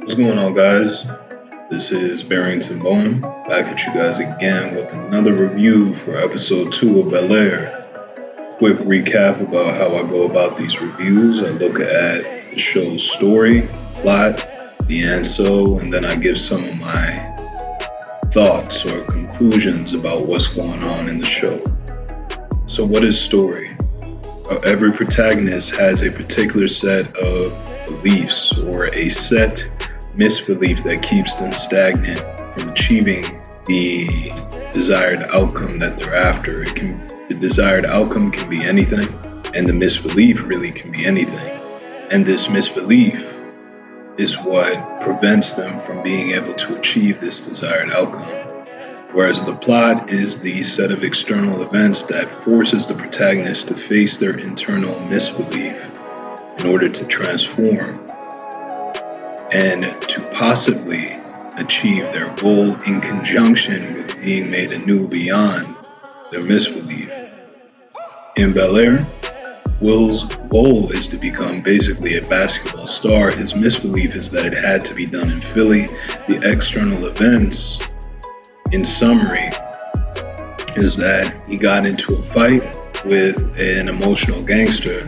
What's going on, guys? This is Barrington Bowen back at you guys again with another review for episode 2 of Bel-Air. Quick recap about how I go about these reviews. I look at the show's story, plot, the anso, and then I give some of my thoughts or conclusions about what's going on in the show. So, what is story? Every protagonist has a particular set of beliefs or a set misbelief that keeps them stagnant from achieving the desired outcome that they're after. The desired outcome can be anything, and the misbelief really can be anything. And this misbelief is what prevents them from being able to achieve this desired outcome. Whereas the plot is the set of external events that forces the protagonist to face their internal misbelief in order to transform and to possibly achieve their goal in conjunction with being made anew beyond their misbelief. In Bel-Air, Will's goal is to become basically a basketball star. His misbelief is that it had to be done in Philly. The external events, in summary, is that he got into a fight with an emotional gangster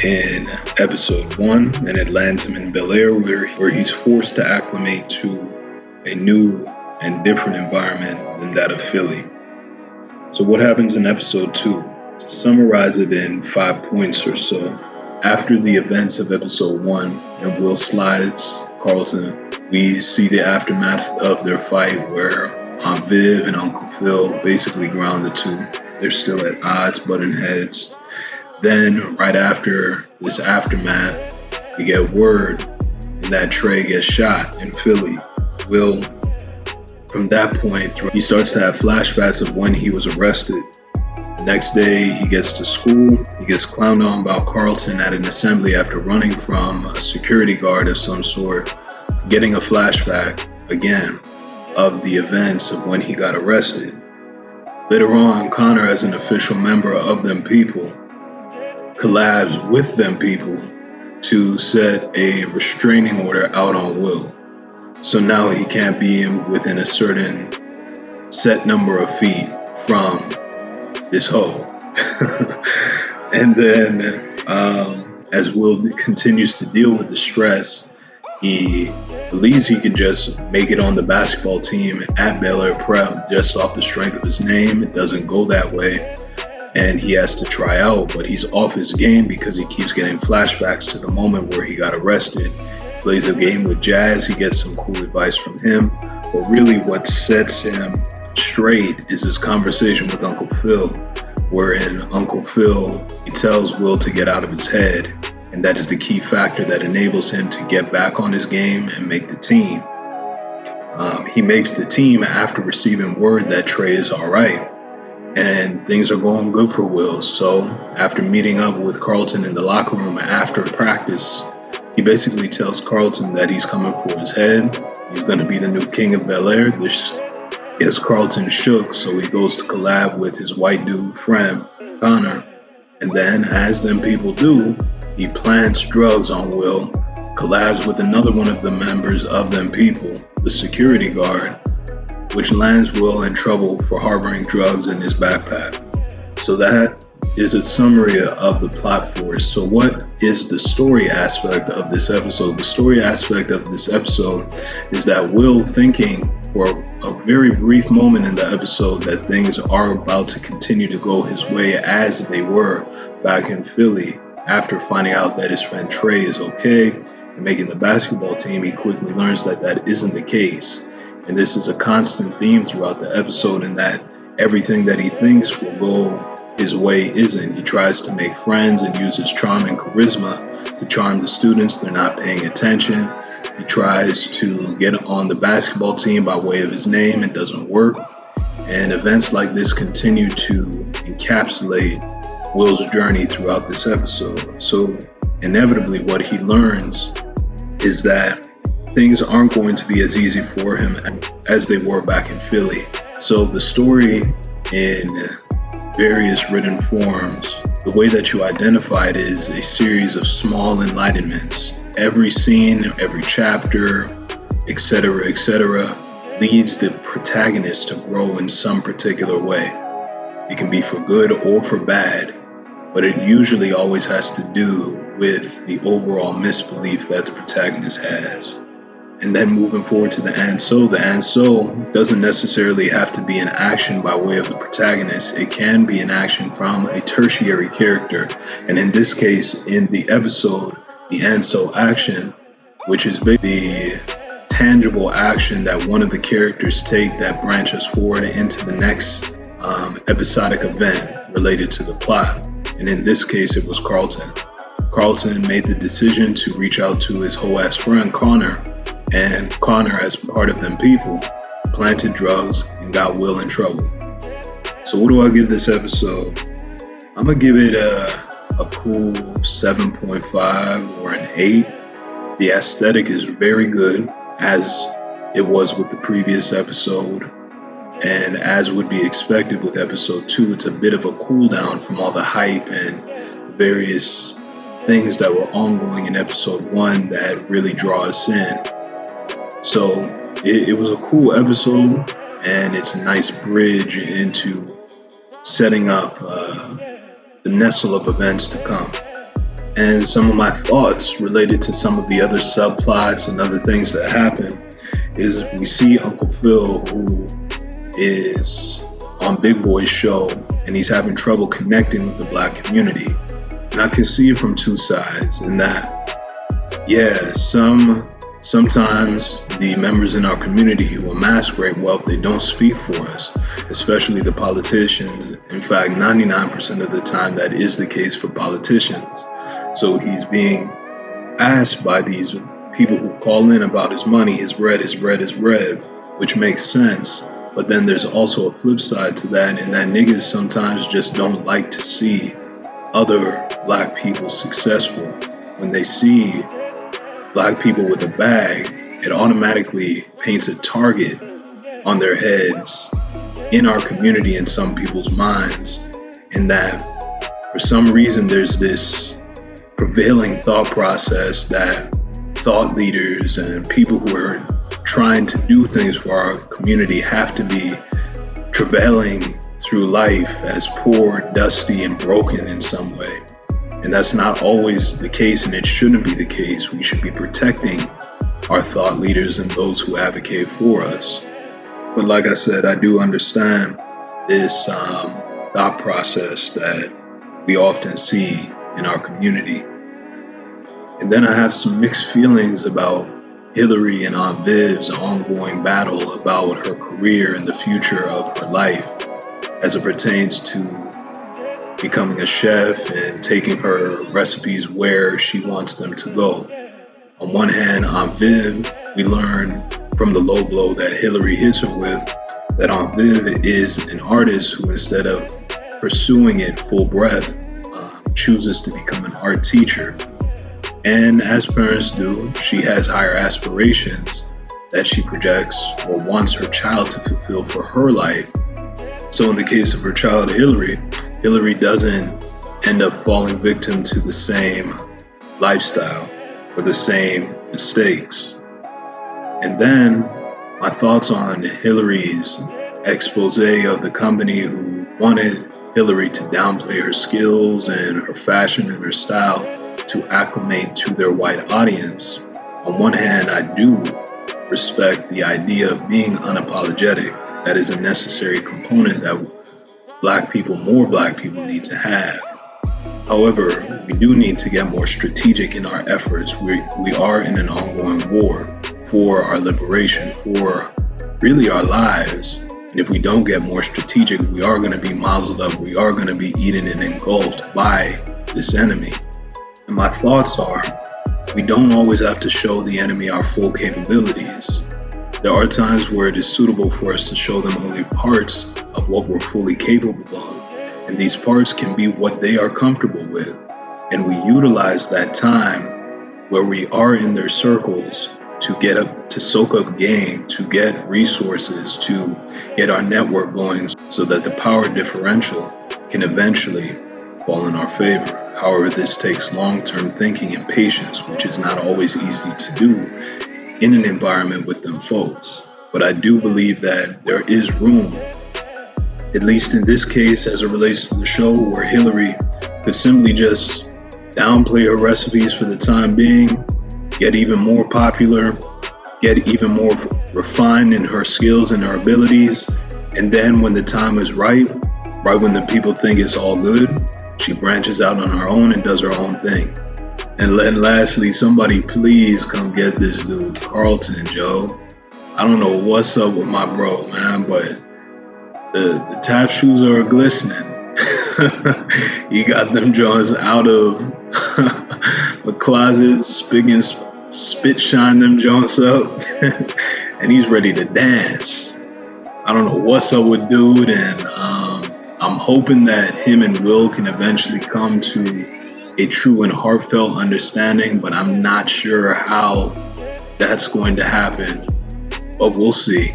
in episode 1, and it lands him in Bel-Air where he's forced to acclimate to a new and different environment than that of Philly. So what happens in episode 2? To summarize it in 5 points or so, after the events of episode 1 and Will slides Carlton, we see the aftermath of their fight where Aunt Viv and Uncle Phil basically ground the two. They're still at odds, butting heads. Then, right after this aftermath, we get word that Trey gets shot in Philly. Will, from that point, he starts to have flashbacks of when he was arrested. The next day, he gets to school. He gets clowned on about Carlton at an assembly after running from a security guard of some sort, getting a flashback, again, of the events of when he got arrested. Later on, Connor, as an official member of them people, collabs with them people to set a restraining order out on Will. So now he can't be within a certain set number of feet from this hole. And then as Will continues to deal with the stress, he believes he can just make it on the basketball team at Bel-Air Prep just off the strength of his name. It doesn't go that way, and he has to try out, but he's off his game because he keeps getting flashbacks to the moment where he got arrested. He plays a game with Jazz. He gets some cool advice from him, but really what sets him straight is his conversation with Uncle Phil, wherein Uncle Phil, he tells Will to get out of his head, and that is the key factor that enables him to get back on his game and make the team. He makes the team after receiving word that Trey is all right, and things are going good for Will. So after meeting up with Carlton in the locker room after practice, he basically tells Carlton that he's coming for his head. He's going to be the new king of Bel-Air. This gets Carlton shook, so he goes to collab with his white dude friend, Connor. And then, as them people do, he plants drugs on Will, collabs with another one of the members of them people, the security guard, which lands Will in trouble for harboring drugs in his backpack. So that is a summary of the plot force. So what is the story aspect of this episode? The story aspect of this episode is that Will, thinking for a very brief moment in the episode that things are about to continue to go his way as they were back in Philly, after finding out that his friend Trey is okay and making the basketball team, he quickly learns that that isn't the case. And this is a constant theme throughout the episode, in that everything that he thinks will go his way isn't. He tries to make friends and use his charm and charisma to charm the students. They're not paying attention. He tries to get on the basketball team by way of his name. It doesn't work. And events like this continue to encapsulate Will's journey throughout this episode. So inevitably what he learns is that things aren't going to be as easy for him as they were back in Philly. So the story in various written forms, the way that you identify it is a series of small enlightenments. Every scene, every chapter, etc., leads the protagonist to grow in some particular way. It can be for good or for bad, but it usually always has to do with the overall misbelief that the protagonist has. And then moving forward to the Anso doesn't necessarily have to be an action by way of the protagonist. It can be an action from a tertiary character. And in this case, in the episode, the Anso action, which is the tangible action that one of the characters take that branches forward into the next episodic event related to the plot. And in this case, it was Carlton. Carlton made the decision to reach out to his whole ass friend Connor, and Connor, as part of them people, planted drugs and got Will in trouble. So what do I give this episode? I'm gonna give it a cool 7.5 or an 8. The aesthetic is very good, as it was with the previous episode. And as would be expected with episode 2, it's a bit of a cool down from all the hype and various things that were ongoing in episode 1 that really draw us in. So it was a cool episode, and it's a nice bridge into setting up the nestle of events to come. And some of my thoughts related to some of the other subplots and other things that happen is we see Uncle Phil, who is on Big Boy's show, and he's having trouble connecting with the black community. And I can see it from two sides in that, yeah, sometimes the members in our community who amass great wealth, they don't speak for us, especially the politicians. In fact, 99% of the time that is the case for politicians. So he's being asked by these people who call in about his money, his bread, which makes sense. But then there's also a flip side to that, and that niggas sometimes just don't like to see other black people successful. When they see black people with a bag, it automatically paints a target on their heads in our community, in some people's minds, and that for some reason there's this prevailing thought process that thought leaders and people who are trying to do things for our community have to be travailing through life as poor, dusty, and broken in some way. And that's not always the case, and it shouldn't be the case. We should be protecting our thought leaders and those who advocate for us. But like I said, I do understand this thought process that we often see in our community. And then I have some mixed feelings about Hillary and Aunt Viv's ongoing battle about her career and the future of her life as it pertains to becoming a chef and taking her recipes where she wants them to go. On one hand, Aunt Viv, we learn from the low blow that Hillary hits her with that Aunt Viv is an artist who, instead of pursuing it full breath, chooses to become an art teacher. And as parents do, she has higher aspirations that she projects or wants her child to fulfill for her life. So in the case of her child, Hillary doesn't end up falling victim to the same lifestyle or the same mistakes. And then my thoughts on Hillary's expose of the company who wanted Hillary to downplay her skills and her fashion and her style to acclimate to their white audience. On one hand, I do respect the idea of being unapologetic. That is a necessary component that more black people need to have. However, we do need to get more strategic in our efforts. We are in an ongoing war for our liberation, for really our lives. And if we don't get more strategic, we are going to be modeled up. We are going to be eaten and engulfed by this enemy. And my thoughts are, we don't always have to show the enemy our full capabilities. There are times where it is suitable for us to show them only parts of what we're fully capable of. And these parts can be what they are comfortable with. And we utilize that time where we are in their circles to soak up game, to get resources, to get our network going so that the power differential can eventually fall in our favor. However, this takes long-term thinking and patience, which is not always easy to do in an environment with them folks. But I do believe that there is room, at least in this case as it relates to the show, where Hillary could simply just downplay her recipes for the time being, get even more popular, get even more refined in her skills and her abilities, and then when the time is right when the people think it's all good, she branches out on her own and does her own thing. And then lastly, somebody please come get this dude, Carlton, Joe. I don't know what's up with my bro, man, but the tap shoes are glistening. He got them Jones out of the closet, spit shine them Jones up, and he's ready to dance. I don't know what's up with dude, and I'm hoping that him and Will can eventually come to a true and heartfelt understanding, but I'm not sure how that's going to happen, but we'll see.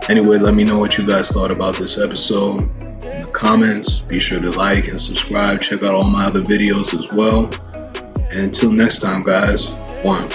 Anyway, let me know what you guys thought about this episode in the comments. Be sure to like and subscribe. Check out all my other videos as well. And until next time, guys, one.